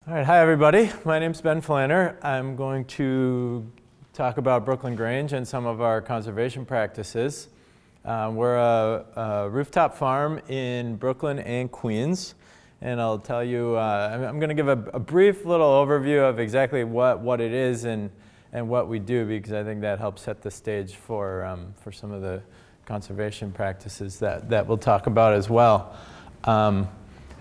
All right, hi everybody. My name's Ben Flanner. I'm going to talk about Brooklyn Grange and some of our conservation practices. We're a rooftop farm in Brooklyn and Queens, and I'll tell you, I'm going to give a brief little overview of exactly what it is and what we do, because I think that helps set the stage for some of the conservation practices that we'll talk about as well.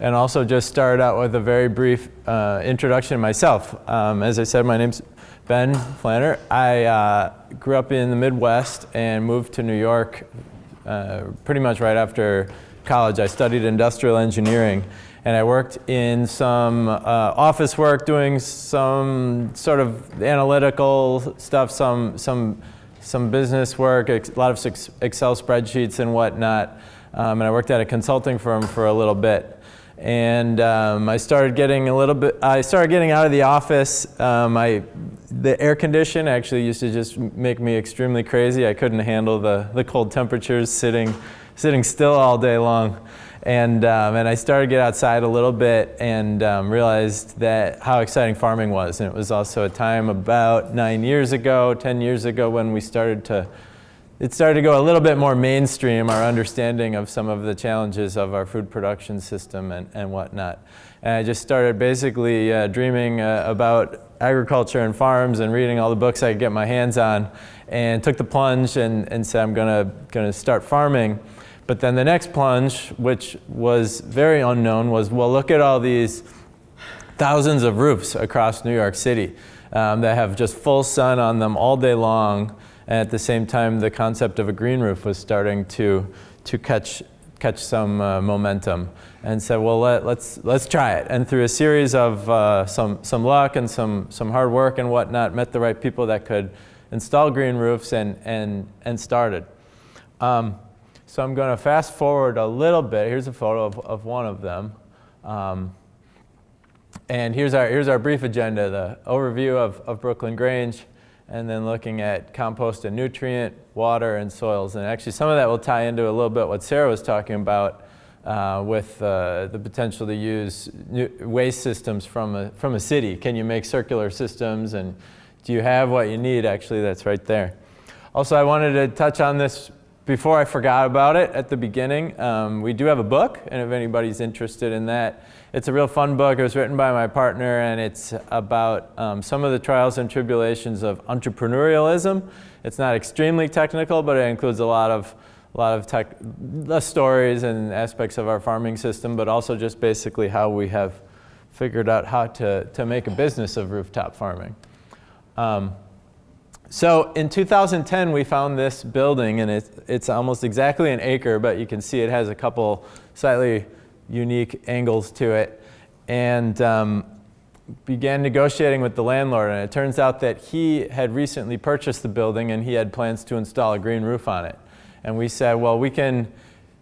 And also just start out with a very brief introduction of myself. As I said, my name's Ben Flanner. I grew up in the Midwest and moved to New York pretty much right after college. I studied industrial engineering, and I worked in some office work, doing some sort of analytical stuff, some business work, a lot of Excel spreadsheets and whatnot. And I worked at a consulting firm for a little bit. And I started getting out of the office. The air condition actually used to just make me extremely crazy. I couldn't handle the cold temperatures, sitting still all day long. And I started to get outside a little bit and realized that how exciting farming was. And it was also a time about 10 years ago, when it started to go a little bit more mainstream, our understanding of some of the challenges of our food production system and whatnot. And I just started basically dreaming about agriculture and farms and reading all the books I could get my hands on, and took the plunge and said I'm gonna start farming. But then the next plunge, which was very unknown, was, well, look at all these thousands of roofs across New York City that have just full sun on them all day long. And at the same time, the concept of a green roof was starting to catch some momentum, and said, well, let's try it. And through a series of some luck and some hard work and whatnot, met the right people that could install green roofs and started. So I'm going to fast forward a little bit. Here's a photo of one of them. And here's our brief agenda: the overview of Brooklyn Grange, and then looking at compost and nutrient, water, and soils. And actually some of that will tie into a little bit what Sarah was talking about with the potential to use waste systems from a city. Can you make circular systems, and do you have what you need? Actually, that's right there. Also, I wanted to touch on this before I forgot about it at the beginning. We do have a book, and if anybody's interested in that, it's a real fun book. It was written by my partner, and it's about some of the trials and tribulations of entrepreneurialism. It's not extremely technical, but it includes a lot of stories and aspects of our farming system, but also just basically how we have figured out how to make a business of rooftop farming. So in 2010, we found this building, and it's almost exactly an acre, but you can see it has a couple slightly unique angles to it, and began negotiating with the landlord. And it turns out that he had recently purchased the building, and he had plans to install a green roof on it. And we said, well, we can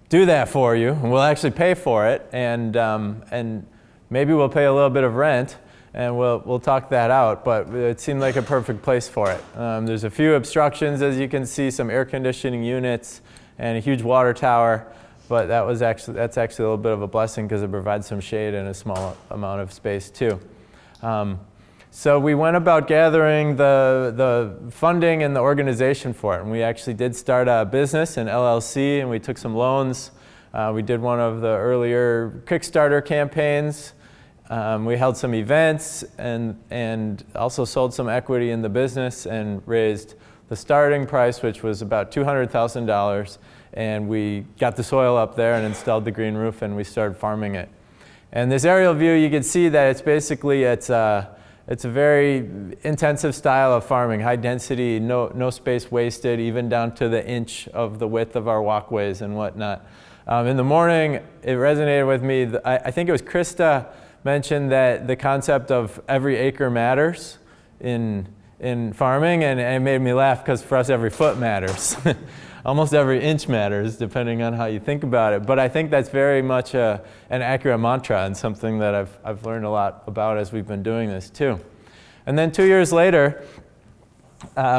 do that for you, and we'll actually pay for it, and maybe we'll pay a little bit of rent, and we'll talk that out. But it seemed like a perfect place for it. There's a few obstructions, as you can see, some air conditioning units and a huge water tower, but that's actually a little bit of a blessing because it provides some shade and a small amount of space too. So we went about gathering the funding and the organization for it, and we actually did start a business, an LLC, and we took some loans. We did one of the earlier Kickstarter campaigns. We held some events and also sold some equity in the business and raised the starting price, which was about $200,000. And we got the soil up there and installed the green roof, and we started farming it. And this aerial view, you can see that it's a very intensive style of farming, high density, no space wasted, even down to the inch of the width of our walkways and whatnot. In the morning, it resonated with me. I think it was Krista mentioned that the concept of every acre matters in farming, and it made me laugh because for us every foot matters. Almost every inch matters, depending on how you think about it. But I think that's very much an accurate mantra, and something that I've learned a lot about as we've been doing this too. And then 2 years later,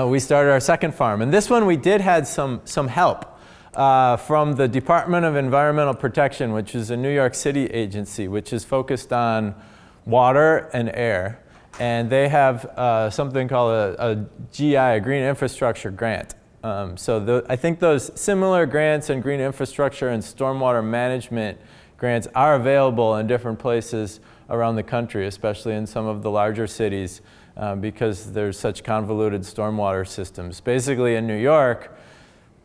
we started our second farm. And this one we did have some help from the Department of Environmental Protection, which is a New York City agency, which is focused on water and air. And they have something called a GI, a Green Infrastructure Grant. I think those similar grants in green infrastructure and stormwater management grants are available in different places around the country, especially in some of the larger cities, because there's such convoluted stormwater systems. Basically in New York,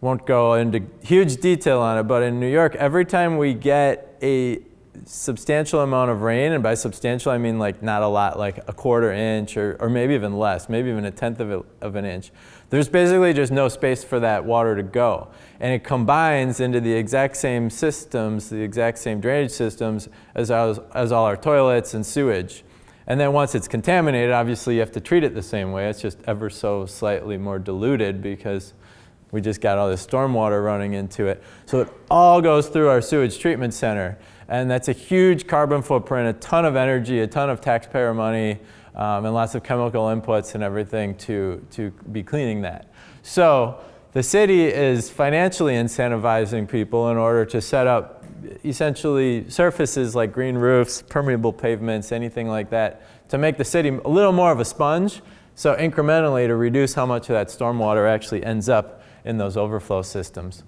won't go into huge detail on it, but in New York, every time we get a substantial amount of rain, and by substantial I mean like not a lot, like a quarter inch or maybe even less, maybe even a tenth of an inch, there's basically just no space for that water to go. And it combines into the exact same systems, the exact same drainage systems as all our toilets and sewage. And then once it's contaminated, obviously you have to treat it the same way. It's just ever so slightly more diluted because we just got all this stormwater running into it. So it all goes through our sewage treatment center. And that's a huge carbon footprint, a ton of energy, a ton of taxpayer money, and lots of chemical inputs and everything to be cleaning that. So the city is financially incentivizing people in order to set up essentially surfaces like green roofs, permeable pavements, anything like that, to make the city a little more of a sponge, so incrementally to reduce how much of that stormwater actually ends up in those overflow systems.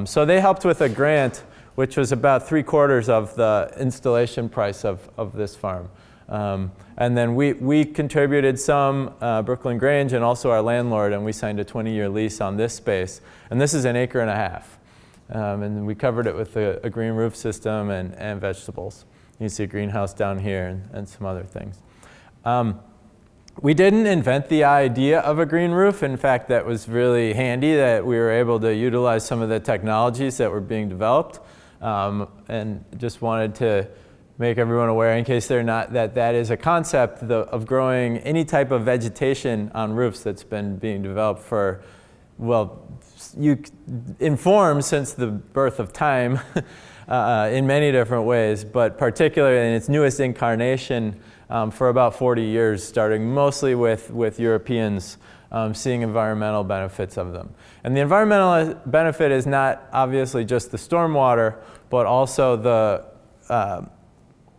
So they helped with a grant which was about 3/4 of the installation price of this farm. And then we contributed some, Brooklyn Grange and also our landlord, and we signed a 20-year lease on this space. And this is 1.5 acres. And we covered it with a green roof system and vegetables. You can see a greenhouse down here and some other things. We didn't invent the idea of a green roof. In fact, that was really handy that we were able to utilize some of the technologies that were being developed. And just wanted to make everyone aware, in case they're not, that is a concept of growing any type of vegetation on roofs that's been being developed for, well, informed since the birth of time in many different ways, but particularly in its newest incarnation for about 40 years, starting mostly with Europeans seeing environmental benefits of them. And the environmental benefit is not obviously just the stormwater, but also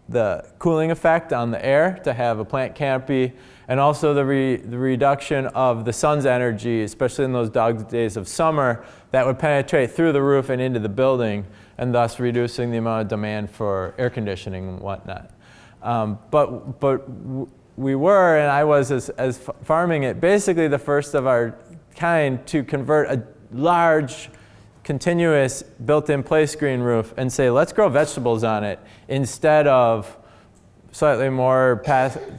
the cooling effect on the air to have a plant canopy, and also the reduction of the sun's energy, especially in those dog days of summer, that would penetrate through the roof and into the building, and thus reducing the amount of demand for air conditioning and whatnot. But we were, and I was as farming it, basically the first of our kind to convert a large, continuous, built-in place green roof and say, let's grow vegetables on it instead of slightly more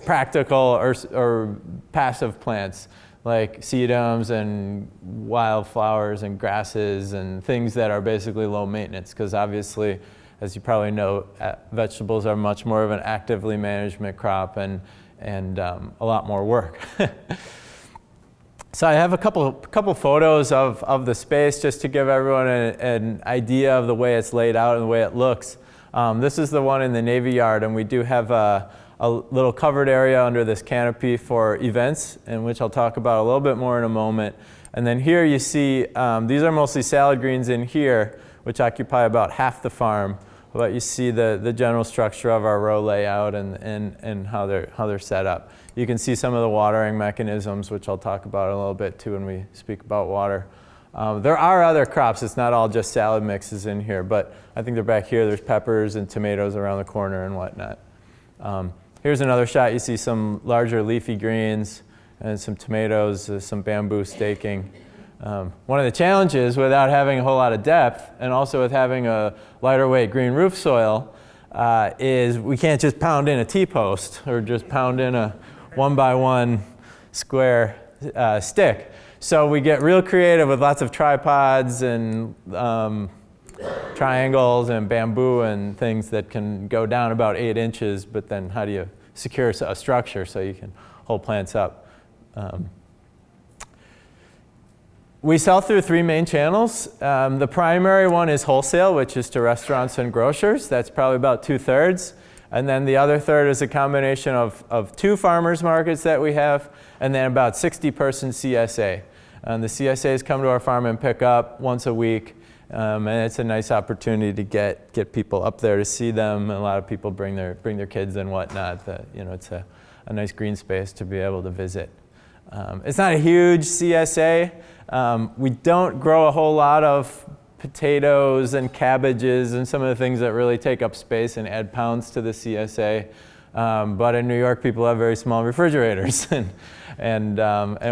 practical or passive plants like sedums and wildflowers and grasses and things that are basically low maintenance, because obviously, as you probably know, vegetables are much more of an actively management crop and a lot more work. So I have a couple photos of the space just to give everyone an idea of the way it's laid out and the way it looks. This is the one in the Navy Yard, and we do have a little covered area under this canopy for events, in which I'll talk about a little bit more in a moment. And then here you see, these are mostly salad greens in here, which occupy about half the farm. But you see the general structure of our row layout and how they're set up. You can see some of the watering mechanisms, which I'll talk about a little bit too when we speak about water. There are other crops. It's not all just salad mixes in here, but I think they're back here. There's peppers and tomatoes around the corner and whatnot. Here's another shot. You see some larger leafy greens and some tomatoes, some bamboo staking. One of the challenges without having a whole lot of depth, and also with having a lighter weight green roof soil, is we can't just pound in a T-post or just pound in a 1x1 square stick. So we get real creative with lots of tripods and triangles and bamboo and things that can go down about 8 inches, but then how do you secure a structure so you can hold plants up? We sell through 3 main channels. The primary one is wholesale, which is to restaurants and grocers. That's probably about 2/3. And then the other third is a combination of 2 farmers markets that we have, and then about 60-person CSA. The CSAs come to our farm and pick up once a week, And it's a nice opportunity to get people up there to see them. A lot of people bring their kids and whatnot. It's a nice green space to be able to visit. It's not a huge CSA. We don't grow a whole lot of potatoes and cabbages and some of the things that really take up space and add pounds to the CSA. But in New York, people have very small refrigerators and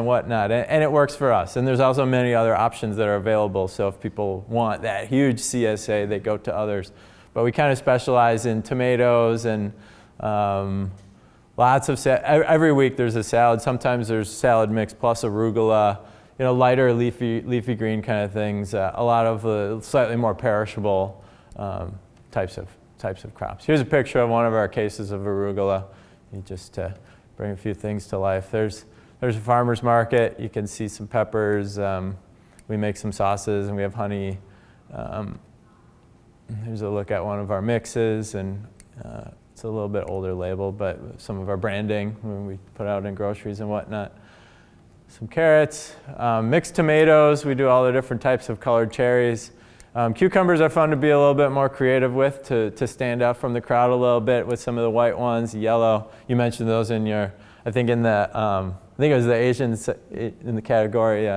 whatnot, and it works for us. And there's also many other options that are available. So if people want that huge CSA, they go to others. But we kind of specialize in tomatoes and lots of every week there's a salad. Sometimes there's salad mix plus arugula, lighter leafy green kind of things. A lot of slightly more perishable types of crops. Here's a picture of one of our cases of arugula. You just bring a few things to life. There's a farmer's market. You can see some peppers. We make some sauces and we have honey. Here's a look at one of our mixes, and it's a little bit older label, but some of our branding when we put out in groceries and whatnot. Some carrots, mixed tomatoes. We do all the different types of colored cherries. Cucumbers are fun to be a little bit more creative with, to stand out from the crowd a little bit with some of the white ones, yellow. You mentioned those in your, I think it was the Asians in the category,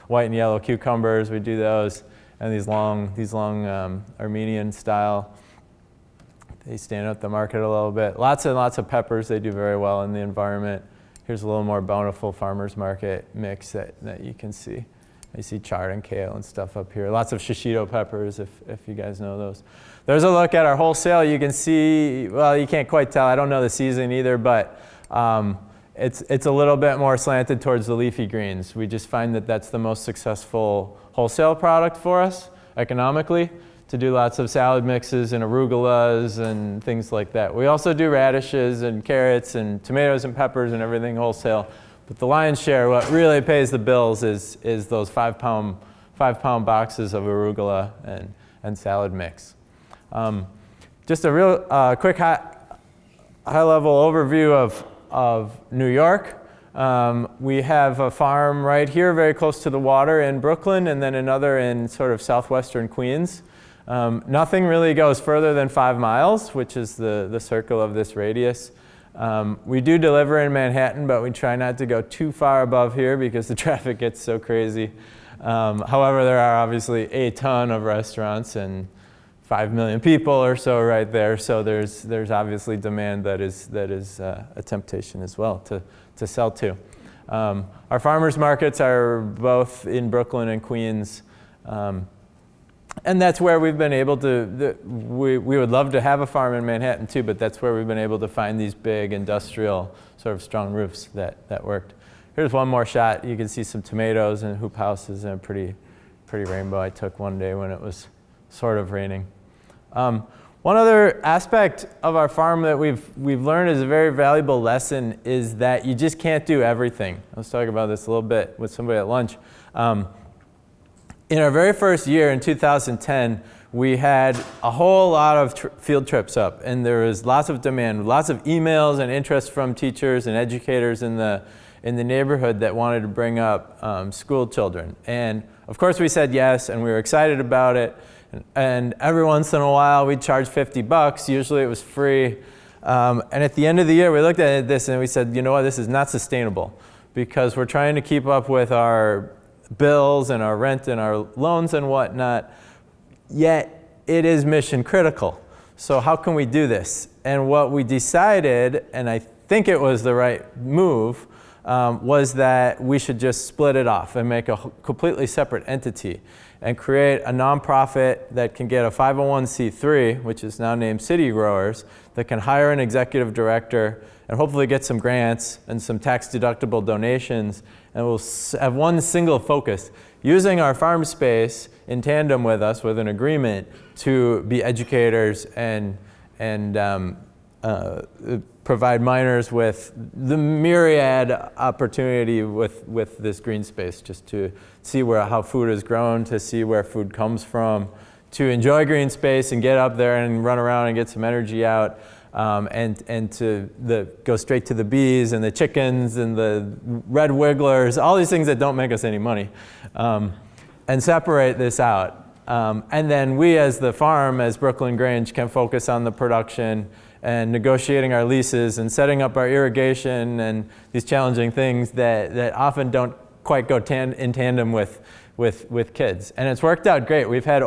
white and yellow cucumbers. We do those, and these long Armenian style. They stand out the market a little bit. Lots and lots of peppers. They do very well in the environment. Here's a little more bountiful farmer's market mix that you can see. I see chard and kale and stuff up here. Lots of shishito peppers, if you guys know those. There's a look at our wholesale. You can see, well, you can't quite tell. I don't know the season either, but it's a little bit more slanted towards the leafy greens. We just find that that's the most successful wholesale product for us economically, to do lots of salad mixes and arugulas and things like that. We also do radishes and carrots and tomatoes and peppers and everything wholesale. But the lion's share, what really pays the bills is those 5-pound boxes of arugula and salad mix. Just a real quick high-level overview of New York. We have a farm right here very close to the water in Brooklyn, and then another in sort of southwestern Queens. Nothing really goes further than 5 miles, which is the circle of this radius. We do deliver in Manhattan, but we try not to go too far above here because the traffic gets so crazy. However, there are obviously a ton of restaurants and 5 million people or so right there. So there's obviously demand that is a temptation as well to sell to. Our farmers markets are both in Brooklyn and Queens. And that's where we've been able to, we would love to have a farm in Manhattan too, but that's where we've been able to find these big industrial sort of strong roofs that worked. Here's one more shot. You can see some tomatoes and hoop houses and a pretty rainbow I took one day when it was sort of raining. One other aspect of our farm that we've learned is a very valuable lesson is that you just can't do everything. I was talking about this a little bit with somebody at lunch. In our very first year in 2010, we had a whole lot of field trips up, and there was lots of demand, lots of emails and interest from teachers and educators in the neighborhood that wanted to bring up school children. And of course we said yes, and we were excited about it. And every once in a while we'd charge $50. Usually it was free. And at the end of the year we looked at this and we said, you know what, this is not sustainable, because we're trying to keep up with our bills and our rent and our loans and whatnot, yet it is mission critical. So how can we do this? And what we decided, and I think it was the right move, was that we should just split it off and make a completely separate entity and create a nonprofit that can get a 501c3, which is now named City Growers, that can hire an executive director and hopefully get some grants and some tax-deductible donations, and we'll have one single focus, using our farm space in tandem with us with an agreement to be educators and provide minors with the myriad opportunity with this green space, just to see how food is grown, to see where food comes from, to enjoy green space and get up there and run around and get some energy out. And to go straight to the bees and the chickens and the red wigglers, all these things that don't make us any money, and separate this out. And then we as the farm, as Brooklyn Grange, can focus on the production and negotiating our leases and setting up our irrigation and these challenging things that often don't quite go in tandem with kids. And it's worked out great. We've had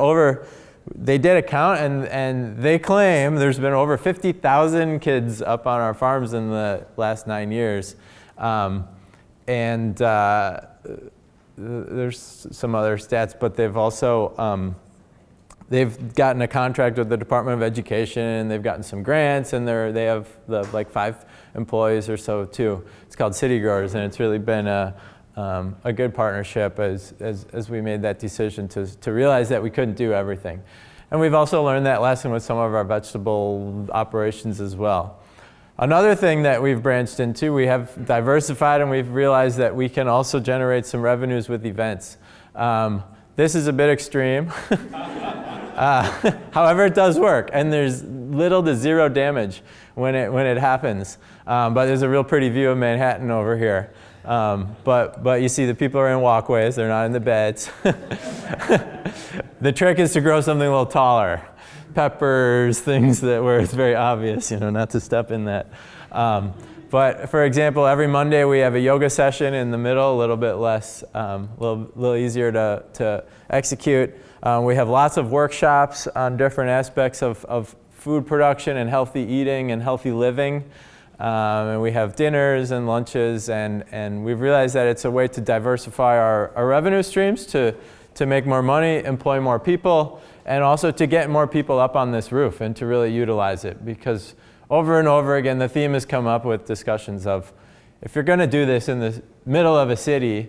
they did a count and they claim there's been over 50,000 kids up on our farms in the last 9 years. There's some other stats, but they've also, they've gotten a contract with the Department of Education, they've gotten some grants, and they have like 5 employees or so too. It's called City Growers, and it's really been a good partnership as we made that decision to realize that we couldn't do everything. And we've also learned that lesson with some of our vegetable operations as well. Another thing that we've branched into, we have diversified, and we've realized that we can also generate some revenues with events. This is a bit extreme. However, it does work, and there's little to zero damage when it happens. But there's a real pretty view of Manhattan over here. But you see the people are in walkways, they're not in the beds. The trick is to grow something a little taller. Peppers, things where it's very obvious, not to step in that. But for example, every Monday we have a yoga session in the middle, a little bit less, little easier to execute. We have lots of workshops on different aspects of food production and healthy eating and healthy living. And we have dinners and lunches, and we've realized that it's a way to diversify our revenue streams to make more money, employ more people, and also to get more people up on this roof and to really utilize it. Because over and over again, the theme has come up with discussions of, if you're going to do this in the middle of a city,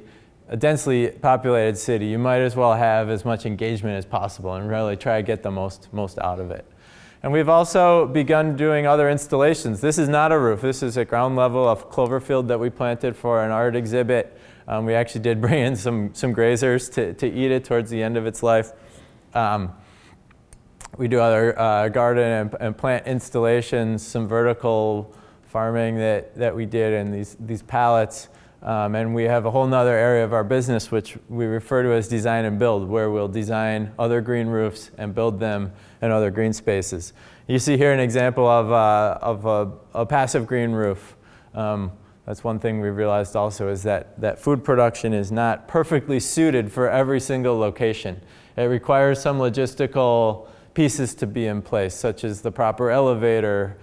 a densely populated city, you might as well have as much engagement as possible and really try to get the most out of it. And we've also begun doing other installations. This is not a roof. This is a ground level of clover field that we planted for an art exhibit. We actually did bring in some grazers to eat it towards the end of its life. We do other garden and plant installations, some vertical farming that we did in these pallets. And we have a whole nother area of our business which we refer to as design and build, where we'll design other green roofs and build them in other green spaces. You see here an example of a passive green roof. That's one thing we've realized also, is that food production is not perfectly suited for every single location. It requires some logistical pieces to be in place, such as the proper elevator,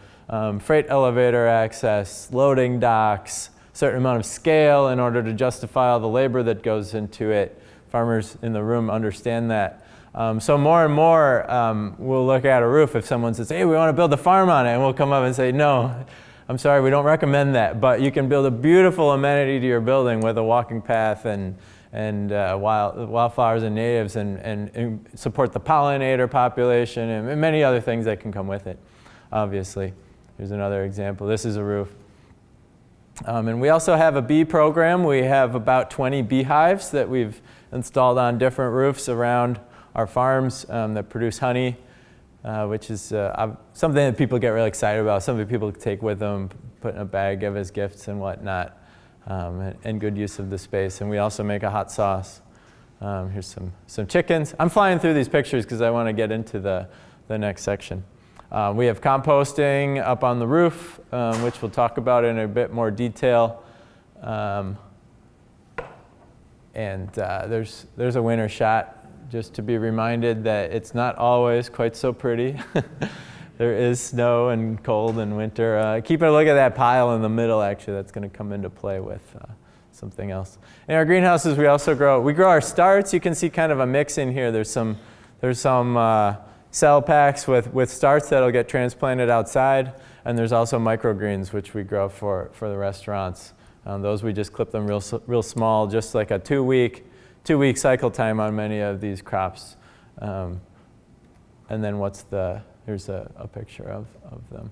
freight elevator access, loading docks, certain amount of scale in order to justify all the labor that goes into it. Farmers in the room understand that. So more and more, we'll look at a roof if someone says, hey, we want to build a farm on it, and we'll come up and say, no, I'm sorry, we don't recommend that, but you can build a beautiful amenity to your building with a walking path and wildflowers and natives and support the pollinator population and many other things that can come with it, obviously. Here's another example. This is a roof. And we also have a bee program. We have about 20 beehives that we've installed on different roofs around our farms that produce honey, which is something that people get really excited about. Something people take with them, put in a bag, give as gifts and whatnot, and good use of the space. And we also make a hot sauce. Here's some chickens. I'm flying through these pictures because I want to get into the next section. We have composting up on the roof, which we'll talk about in a bit more detail. There's a winter shot, just to be reminded that it's not always quite so pretty. There is snow and cold and winter. Keep a look at that pile in the middle, actually. That's going to come into play with something else. In our greenhouses, we also grow our starts. You can see kind of a mix in here. There's some cell packs with starts that'll get transplanted outside, and there's also microgreens, which we grow for the restaurants. Those we just clip them real small, just like a two-week cycle time on many of these crops. And then here's a picture of them.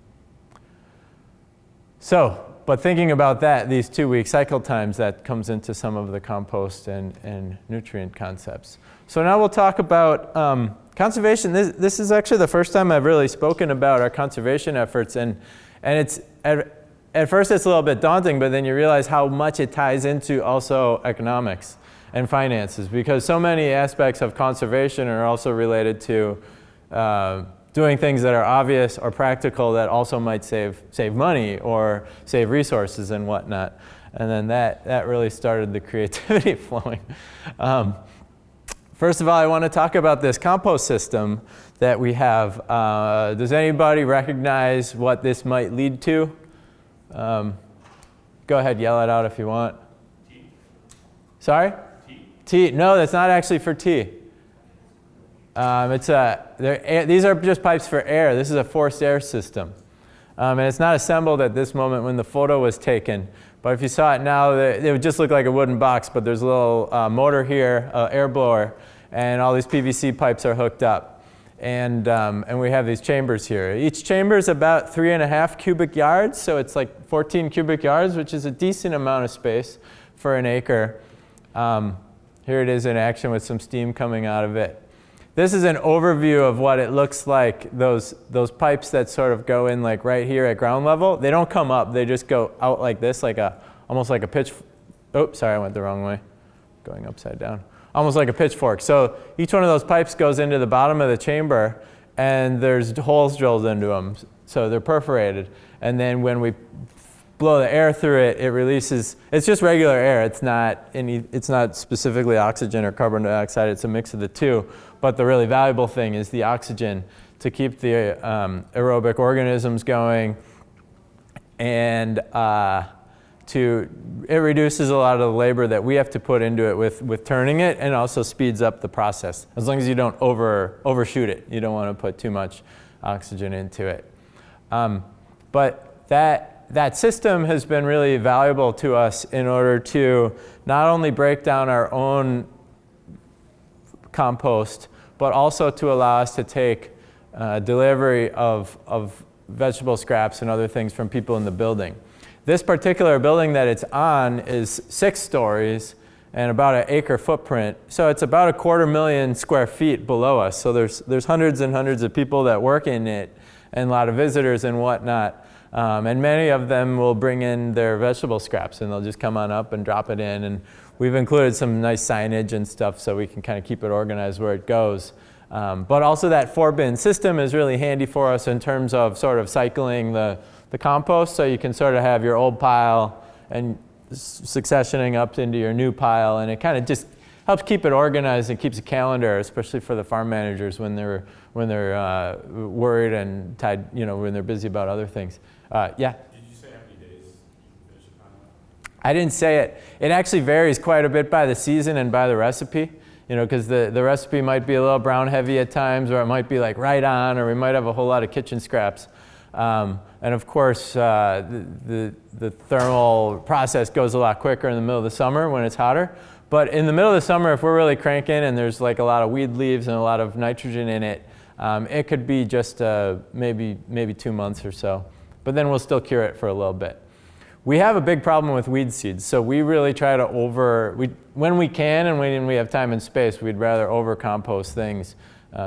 So, but thinking about that, these 2-week cycle times, that comes into some of the compost and nutrient concepts. So now we'll talk about conservation. This is actually the first time I've really spoken about our conservation efforts, and it's at first it's a little bit daunting, but then you realize how much it ties into also economics. and finances, because so many aspects of conservation are also related to doing things that are obvious or practical that also might save money or save resources and whatnot. And then that really started the creativity flowing. First of all, I want to talk about this compost system that we have. Does anybody recognize what this might lead to? Go ahead, yell it out if you want. Tea. Sorry? Tea. No, that's not actually for tea. These are just pipes for air. This is a forced air system. And it's not assembled at this moment when the photo was taken. But if you saw it now, it would just look like a wooden box, but there's a little motor here, air blower, and all these PVC pipes are hooked up. And we have these chambers here. Each chamber is about 3.5 cubic yards, so it's like 14 cubic yards, which is a decent amount of space for an acre. Here it is in action with some steam coming out of it. This is an overview of what it looks like, those pipes that sort of go in like right here at ground level. They don't come up, they just go out like this, almost like a pitch. Oops, sorry, I went the wrong way. Going upside down. Almost like a pitchfork. So each one of those pipes goes into the bottom of the chamber, and there's holes drilled into them. So they're perforated. And then when we blow the air through it, it releases, it's just regular air. It's not specifically oxygen or carbon dioxide. It's a mix of the two. But the really valuable thing is the oxygen to keep the aerobic organisms going, and it reduces a lot of the labor that we have to put into it with turning it, and also speeds up the process, as long as you don't overshoot it. You don't want to put too much oxygen into it. But that system has been really valuable to us in order to not only break down our own compost, but also to allow us to take delivery of vegetable scraps and other things from people in the building. This particular building that it's on is 6 stories and about an acre footprint. So it's about 250,000 square feet below us. So there's hundreds and hundreds of people that work in it, and a lot of visitors and whatnot. And many of them will bring in their vegetable scraps, and they'll just come on up and drop it in. And we've included some nice signage and stuff so we can kind of keep it organized where it goes. But also that 4-bin system is really handy for us in terms of sort of cycling the compost, so you can sort of have your old pile and successioning up into your new pile, and it kind of just helps keep it organized and keeps a calendar, especially for the farm managers when they're worried and tied, when they're busy about other things. Yeah? Did you say how many days you finish a pile? I didn't say it. It actually varies quite a bit by the season and by the recipe, because the recipe might be a little brown heavy at times, or it might be like right on, or we might have a whole lot of kitchen scraps. And of course, the thermal process goes a lot quicker in the middle of the summer when it's hotter. But in the middle of the summer, if we're really cranking and there's like a lot of weed leaves and a lot of nitrogen in it, it could be just maybe 2 months or so. But then we'll still cure it for a little bit. We have a big problem with weed seeds, so we really try to when we can and when we have time and space, we'd rather over-compost things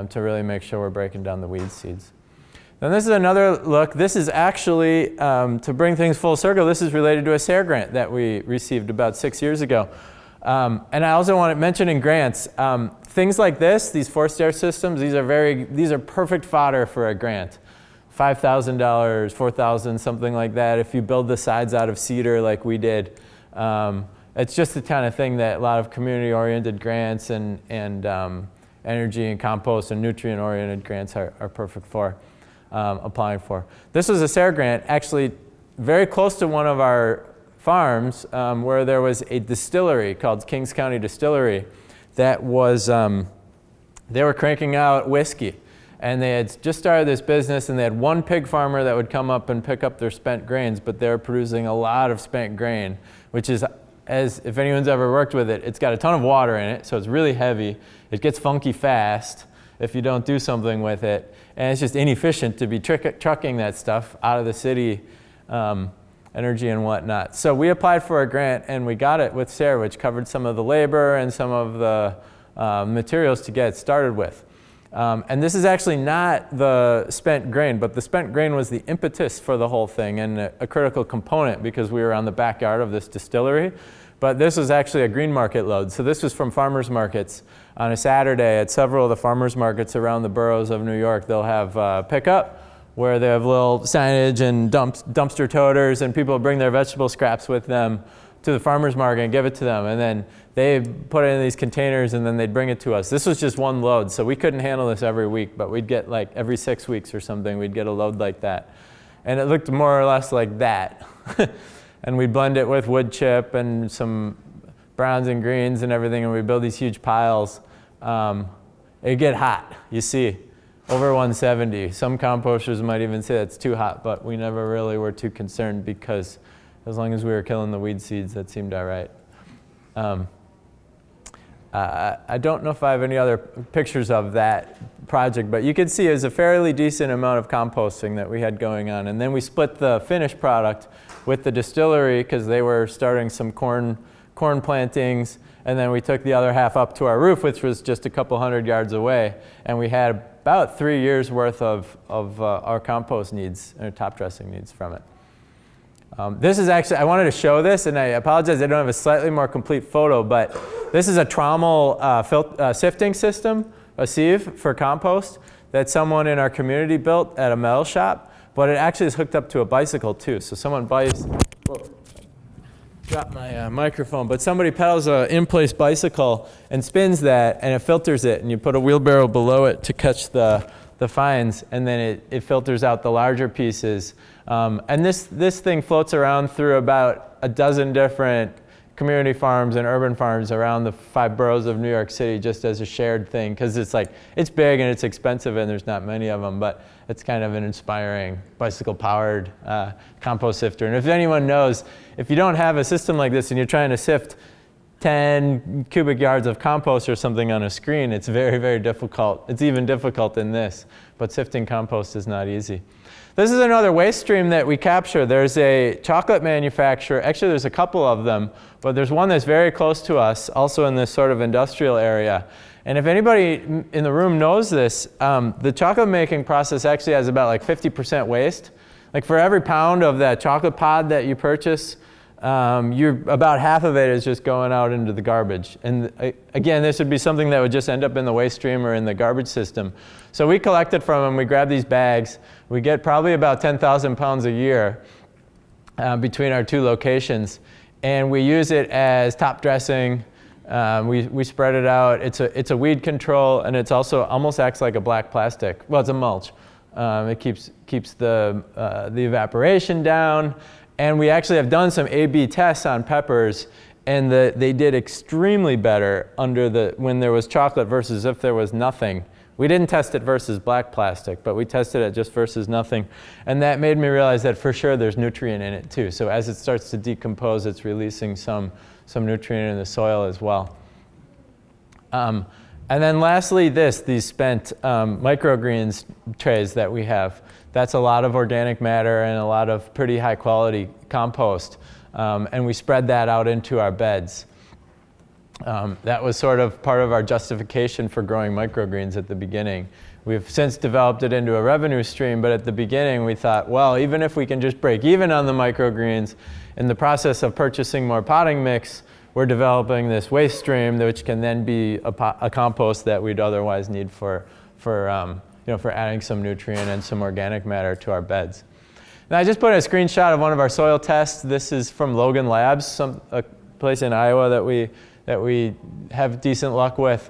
to really make sure we're breaking down the weed seeds. And this is another look. This is actually, to bring things full circle, this is related to a SARE grant that we received about 6 years ago. And I also want to mention in grants, things like this, these forced air systems, these are perfect fodder for a grant. $5,000, $4,000, something like that. If you build the sides out of cedar like we did, it's just the kind of thing that a lot of community-oriented grants and energy and compost and nutrient-oriented grants are perfect for. Applying for. This was a SARE grant, actually very close to one of our farms, where there was a distillery called Kings County Distillery that was, they were cranking out whiskey, and they had just started this business, and they had one pig farmer that would come up and pick up their spent grains, but they were producing a lot of spent grain, which is, if anyone's ever worked with it, it's got a ton of water in it, so it's really heavy. It gets funky fast if you don't do something with it. And it's just inefficient to be trucking that stuff out of the city, energy and whatnot. So we applied for a grant, and we got it with SARE, which covered some of the labor and some of the materials to get it started with. And this is actually not the spent grain, but the spent grain was the impetus for the whole thing and a critical component, because we were on the backyard of this distillery. But this was actually a green market load. So this was from farmers markets. On a Saturday at several of the farmers markets around the boroughs of New York, they'll have pickup where they have little signage and dumpster toters, and people bring their vegetable scraps with them to the farmers market and give it to them. And then they put it in these containers and then they'd bring it to us. This was just one load, so we couldn't handle this every week, but we'd get like every 6 weeks or something, we'd get a load like that. And it looked more or less like that. And we'd blend it with wood chip and some browns and greens and everything, and we'd build these huge piles. It'd get hot, you see, over 170. Some composters might even say that's too hot, but we never really were too concerned because as long as we were killing the weed seeds, that seemed all right. I don't know if I have any other pictures of that project, but you can see it was a fairly decent amount of composting that we had going on. And then we split the finished product with the distillery because they were starting some corn plantings. And then we took the other half up to our roof, which was just a couple 100 yards away. And we had about 3 years worth of our compost needs, or top dressing needs from it. This is actually, I wanted to show this, and I apologize I don't have a slightly more complete photo, but this is a trommel sifting system, a sieve for compost, that someone in our community built at a metal shop, but it actually is hooked up to a bicycle too. So someone buys, whoa, dropped my microphone, but somebody pedals an in-place bicycle and spins that, and it filters it, and you put a wheelbarrow below it to catch the fines, and then it filters out the larger pieces. And this thing floats around through about a dozen different community farms and urban farms around the 5 boroughs of New York City just as a shared thing, because it's big and it's expensive and there's not many of them, but it's kind of an inspiring bicycle-powered compost sifter. And if anyone knows, if you don't have a system like this and you're trying to sift 10 cubic yards of compost or something on a screen, it's very, very difficult. It's even difficult in this, but sifting compost is not easy. This is another waste stream that we capture. There's a chocolate manufacturer, actually there's a couple of them, but there's one that's very close to us, also in this sort of industrial area. And if anybody in the room knows this, the chocolate making process actually has about like 50% waste. Like for every pound of that chocolate pod that you purchase, about half of it is just going out into the garbage. And again, this would be something that would just end up in the waste stream or in the garbage system. So we collect it from them, we grab these bags, we get probably about 10,000 pounds a year between our 2 locations, and we use it as top dressing. We spread it out. It's a weed control, and it's also almost acts like a black plastic. Well, it's a mulch. It keeps the evaporation down. And we actually have done some A/B tests on peppers, and they did extremely better when there was chocolate versus if there was nothing. We didn't test it versus black plastic, but we tested it just versus nothing. And that made me realize that for sure there's nutrient in it too. So as it starts to decompose, it's releasing some nutrient in the soil as well. And then lastly, these spent microgreens trays that we have. That's a lot of organic matter and a lot of pretty high quality compost. And we spread that out into our beds. That was sort of part of our justification for growing microgreens at the beginning. We've since developed it into a revenue stream, but at the beginning we thought, well, even if we can just break even on the microgreens, in the process of purchasing more potting mix, we're developing this waste stream which can then be a compost that we'd otherwise need for adding some nutrient and some organic matter to our beds. Now I just put a screenshot of one of our soil tests. This is from Logan Labs, a place in Iowa that we have decent luck with.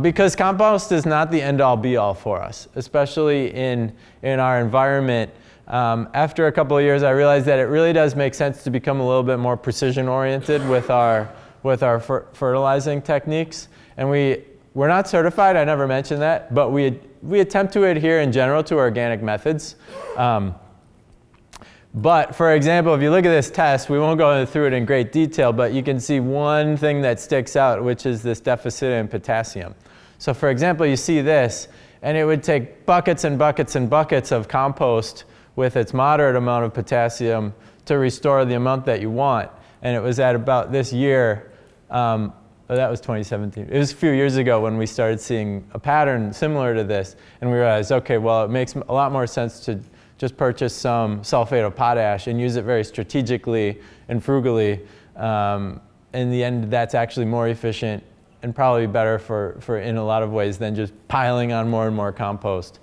Because compost is not the end-all be-all for us, especially in our environment. After a couple of years, I realized that it really does make sense to become a little bit more precision-oriented with our fertilizing techniques. And we're not certified, I never mentioned that, but we attempt to adhere in general to organic methods. But for example, if you look at this test, we won't go through it in great detail, but you can see one thing that sticks out, which is this deficit in potassium. So for example, you see this, and it would take buckets and buckets and buckets of compost with its moderate amount of potassium to restore the amount that you want. And it was at about this year, that was 2017. It was a few years ago when we started seeing a pattern similar to this, and we realized, okay, well, it makes a lot more sense to just purchase some sulfate of potash and use it very strategically and frugally in the end, that's actually more efficient and probably better for in a lot of ways than just piling on more and more compost.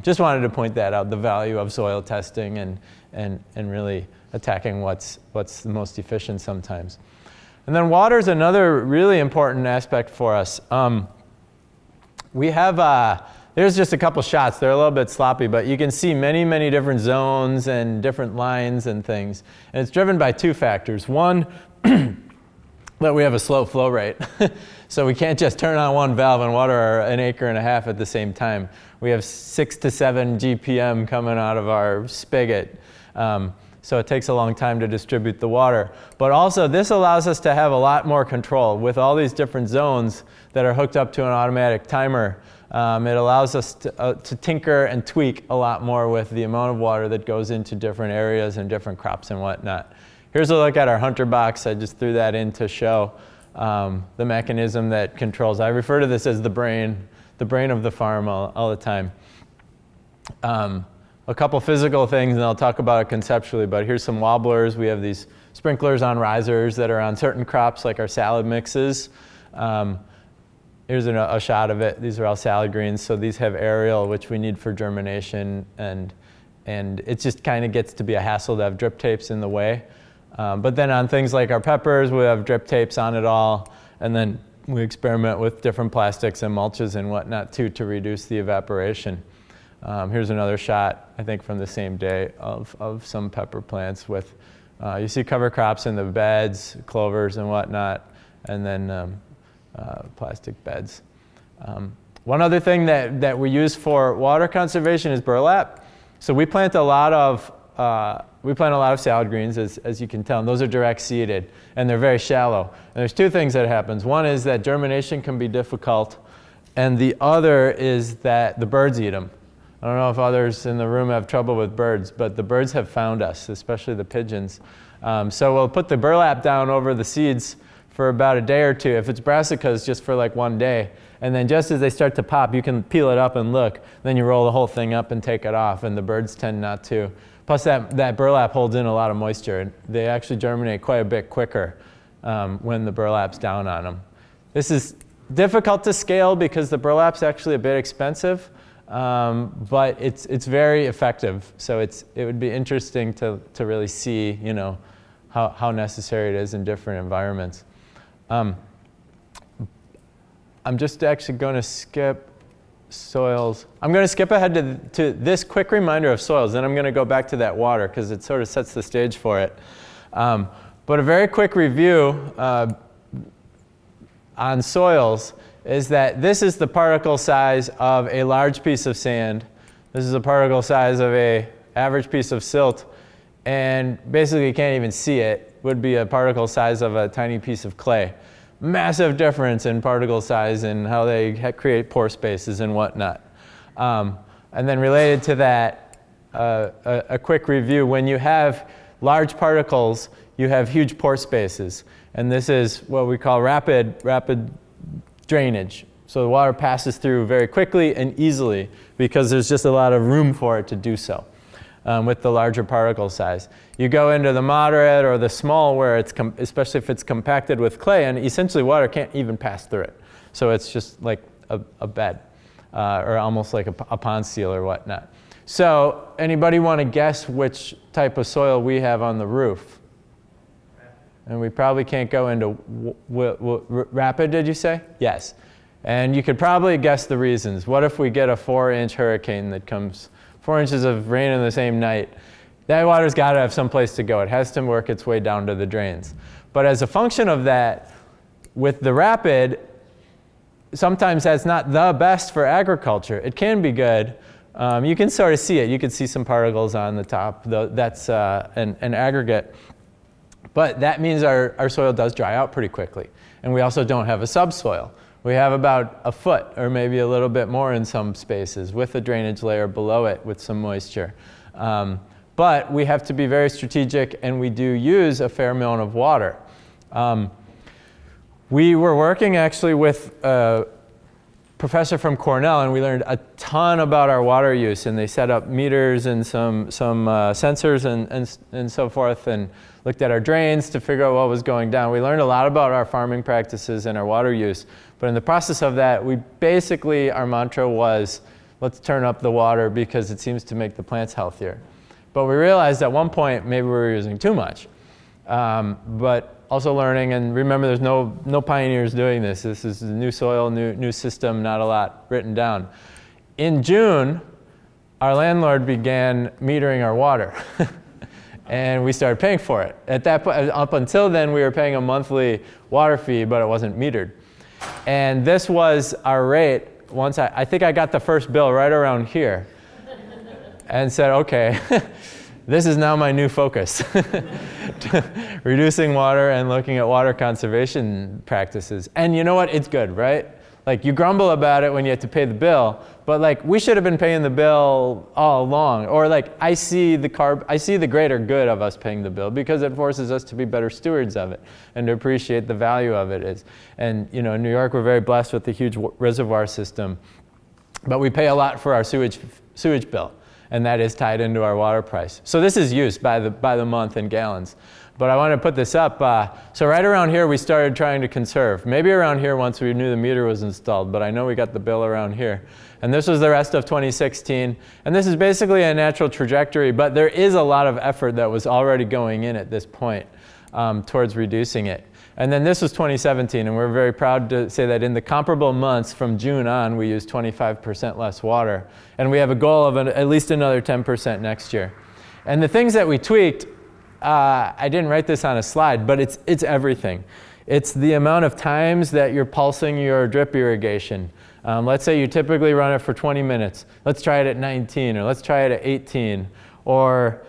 Just wanted to point that out, the value of soil testing and really attacking what's the most efficient sometimes. And then water is another really important aspect for us. We have, there's just a couple shots. They're a little bit sloppy, but you can see many, many different zones and different lines and things. And it's driven by two factors. One, that we have a slow flow rate. So we can't just turn on one valve and water an acre and a half at the same time. We have 6 to 7 GPM coming out of our spigot. So it takes a long time to distribute the water. But also this allows us to have a lot more control. With all these different zones that are hooked up to an automatic timer, it allows us to tinker and tweak a lot more with the amount of water that goes into different areas and different crops and whatnot. Here's a look at our hunter box. I just threw that in to show the mechanism that controls. I refer to this as the brain of the farm all the time. A couple physical things, and I'll talk about it conceptually, but here's some wobblers. We have these sprinklers on risers that are on certain crops like our salad mixes. Here's a shot of it. These are all salad greens, so these have aerial, which we need for germination, and it just kind of gets to be a hassle to have drip tapes in the way. But then on things like our peppers, we have drip tapes on it all, and then we experiment with different plastics and mulches and whatnot too to reduce the evaporation. Here's another shot, I think from the same day, of some pepper plants with, you see cover crops in the beds, clovers and whatnot, and then plastic beds. One other thing that we use for water conservation is burlap. So we plant a lot of salad greens, as you can tell, and those are direct seeded, and they're very shallow. And there's two things that happens. One is that germination can be difficult, and the other is that the birds eat them. I don't know if others in the room have trouble with birds, but the birds have found us, especially the pigeons. So we'll put the burlap down over the seeds for about a day or two. If it's brassicas, just for like one day. And then just as they start to pop, you can peel it up and look. Then you roll the whole thing up and take it off, and the birds tend not to. Plus that burlap holds in a lot of moisture. They actually germinate quite a bit quicker when the burlap's down on them. This is difficult to scale because the burlap's actually a bit expensive. But it's very effective. So it would be interesting to really see, how necessary it is in different environments. I'm just actually going to skip soils. I'm going to skip ahead to this quick reminder of soils. Then I'm going to go back to that water because it sort of sets the stage for it. But a very quick review on soils is that this is the particle size of a large piece of sand. This is the particle size of an average piece of silt. And basically you can't even see it. Would be a particle size of a tiny piece of clay. Massive difference in particle size and how they create pore spaces and whatnot. And then related to that, a quick review. When you have large particles, you have huge pore spaces. And this is what we call rapid drainage. So the water passes through very quickly and easily because there's just a lot of room for it to do so with the larger particle size. You go into the moderate or the small where it's, especially if it's compacted with clay, and essentially water can't even pass through it. So it's just like a bed or almost like a pond seal or whatnot. So anybody want to guess which type of soil we have on the roof? And we probably can't go into rapid, did you say? Yes. And you could probably guess the reasons. What if we get a 4-inch hurricane that comes, 4 inches of rain in the same night? That water's got to have some place to go. It has to work its way down to the drains. But as a function of that, with the rapid, sometimes that's not the best for agriculture. It can be good. You can sort of see it. You can see some particles on the top. That's an aggregate. But that means our soil does dry out pretty quickly. And we also don't have a subsoil. We have about a foot or maybe a little bit more in some spaces with a drainage layer below it with some moisture. But we have to be very strategic, and we do use a fair amount of water. We were working actually with professor from Cornell, and we learned a ton about our water use, and they set up meters and some sensors and so forth, and looked at our drains to figure out what was going down. We learned a lot about our farming practices and our water use, but in the process of that, our mantra was, let's turn up the water because it seems to make the plants healthier. But we realized at one point maybe we were using too much. But also learning, and remember there's no pioneers doing this. This is a new soil, new system, not a lot written down. In June, our landlord began metering our water. And we started paying for it. At that point, up until then, we were paying a monthly water fee, but it wasn't metered. And this was our rate. Once I think I got the first bill right around here and said, okay, this is now my new focus. Reducing water and looking at water conservation practices. And you know what? It's good, right? Like, you grumble about it when you have to pay the bill, but like, we should have been paying the bill all along. Or like, I see the greater good of us paying the bill because it forces us to be better stewards of it and to appreciate the value of it. And you know, in New York, we're very blessed with the huge reservoir system, but we pay a lot for our sewage bill, and that is tied into our water price. So this is used by the month in gallons. But I want to put this up. So right around here, we started trying to conserve. Maybe around here once we knew the meter was installed, but I know we got the bill around here. And this was the rest of 2016. And this is basically a natural trajectory, but there is a lot of effort that was already going in at this point towards reducing it. And then this was 2017, and we're very proud to say that in the comparable months from June on, we used 25% less water. And we have a goal of at least another 10% next year. And the things that we tweaked, I didn't write this on a slide, but it's everything. It's the amount of times that you're pulsing your drip irrigation. Let's say you typically run it for 20 minutes. Let's try it at 19, or let's try it at 18. Or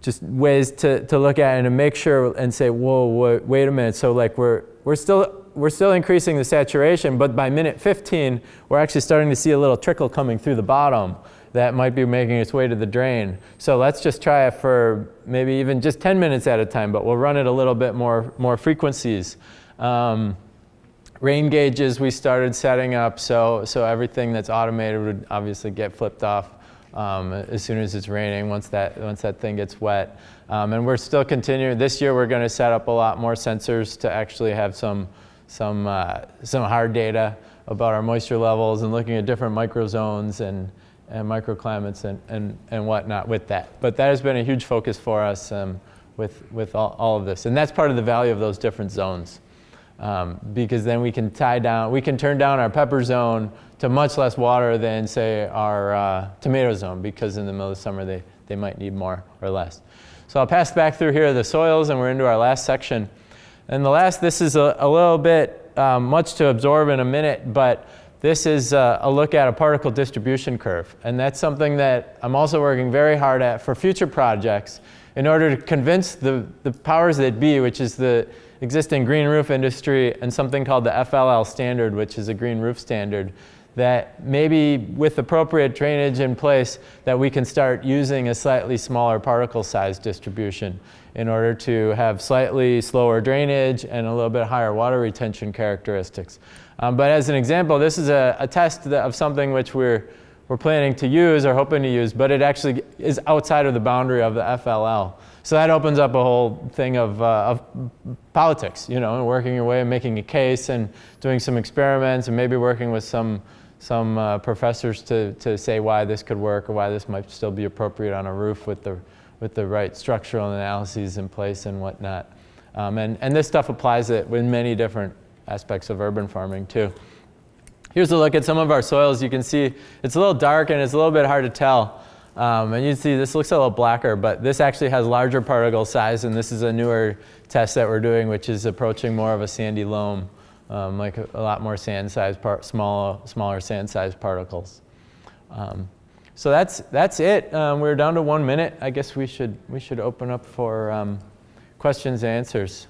just ways to look at it and to make sure and say, whoa, wait a minute. So like we're still increasing the saturation, but by minute 15, we're actually starting to see a little trickle coming through the bottom that might be making its way to the drain. So let's just try it for maybe even just 10 minutes at a time, but we'll run it a little bit more frequencies. Rain gauges we started setting up, so everything that's automated would obviously get flipped off as soon as it's raining, once that thing gets wet. And we're still continuing. This year we're going to set up a lot more sensors to actually have some hard data about our moisture levels and looking at different microzones and microclimates and whatnot with that. But that has been a huge focus for us with all of this. And that's part of the value of those different zones. Because then we can turn down our pepper zone to much less water than, say, our tomato zone, because in the middle of the summer they might need more or less. So I'll pass back through here the soils, and we're into our last section. And this is a little bit much to absorb in a minute, but this is a look at a particle distribution curve. And that's something that I'm also working very hard at for future projects in order to convince the powers that be, which is the existing green roof industry and something called the FLL standard, which is a green roof standard, that maybe with appropriate drainage in place that we can start using a slightly smaller particle size distribution in order to have slightly slower drainage and a little bit higher water retention characteristics. But as an example, this is a test of something which we're planning to use or hoping to use, but it actually is outside of the boundary of the FLL. So that opens up a whole thing of politics, you know, and working your way and making a case and doing some experiments and maybe working with some professors to say why this could work or why this might still be appropriate on a roof with the right structural analyses in place and whatnot. And this stuff applies it in many different aspects of urban farming too. Here's a look at some of our soils. You can see it's a little dark and it's a little bit hard to tell. And you can see this looks a little blacker, but this actually has larger particle size, and this is a newer test that we're doing, which is approaching more of a sandy loam, like a lot more sand size, smaller sand size particles. So that's it. We're down to 1 minute. I guess we should open up for questions and answers.